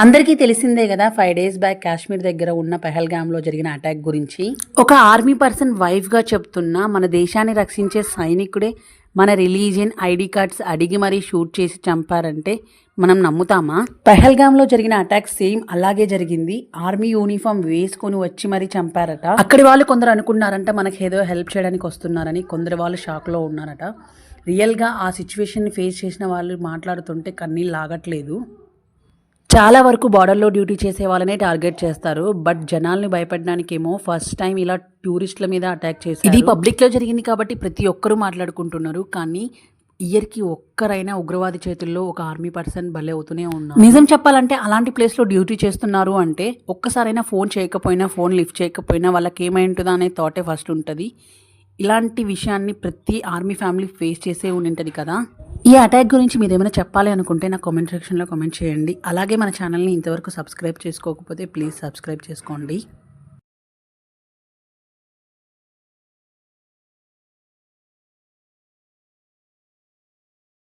అందరికీ తెలిసిందే కదా 5 డేస్ బ్యాక్ కాశ్మీర్ దగ్గర ఉన్న పెహల్గామ్లో జరిగిన అటాక్ గురించి. ఒక ఆర్మీ పర్సన్ వైఫ్గా చెప్తున్నా మన దేశాన్ని రక్షించే సైనికుడే మన రిలీజియన్ ఐడి కార్డ్స్ అడిగి మరీ షూట్ చేసి చంపారంటే మనం నమ్ముతామా? పెహల్గామ్లో జరిగిన అటాక్ సేమ్ అలాగే జరిగింది. ఆర్మీ యూనిఫామ్ వేసుకొని వచ్చి మరీ చంపారట. అక్కడి వాళ్ళు కొందరు అనుకున్నారంట మనకి ఏదో హెల్ప్ చేయడానికి వస్తున్నారని, కొందరు వాళ్ళు షాక్లో ఉన్నారట. రియల్గా ఆ సిచ్యువేషన్ని ఫేస్ చేసిన వాళ్ళు మాట్లాడుతుంటే కన్నీళ్ళు ఆగట్లేదు. చాలా వరకు బార్డర్లో డ్యూటీ చేసే వాళ్ళనే టార్గెట్ చేస్తారు. బట్ జనాల్ని భయపడడానికేమో ఫస్ట్ టైం ఇలా టూరిస్టుల మీద అటాక్ చేశారు. ఇది పబ్లిక్లో జరిగింది కాబట్టి ప్రతి ఒక్కరూ మాట్లాడుకుంటున్నారు. కానీ ఇయర్కి ఒక్కరైనా ఉగ్రవాది చేతుల్లో ఒక ఆర్మీ పర్సన్ బలి అవుతూనే ఉన్నారు. నిజం చెప్పాలంటే అలాంటి ప్లేస్లో డ్యూటీ చేస్తున్నారు అంటే ఒక్కసారైనా ఫోన్ చేయకపోయినా, ఫోన్ లిఫ్ట్ చేయకపోయినా వాళ్ళకి ఏమైంటుందా అనే థాటే ఫస్ట్ ఉంటుంది. ఇలాంటి విషయాన్ని ప్రతి ఆర్మీ ఫ్యామిలీ ఫేస్ చేసే ఉంటుంది కదా. ఈ అటాక్ గురించి మీరు ఏమైనా చెప్పాలి అనుకుంటే నా కామెంట్ సెక్షన్లో కామెంట్ చేయండి. అలాగే మన ఛానల్ని ఇంతవరకు సబ్స్క్రైబ్ చేసుకోకపోతే ప్లీజ్ సబ్స్క్రైబ్ చేసుకోండి.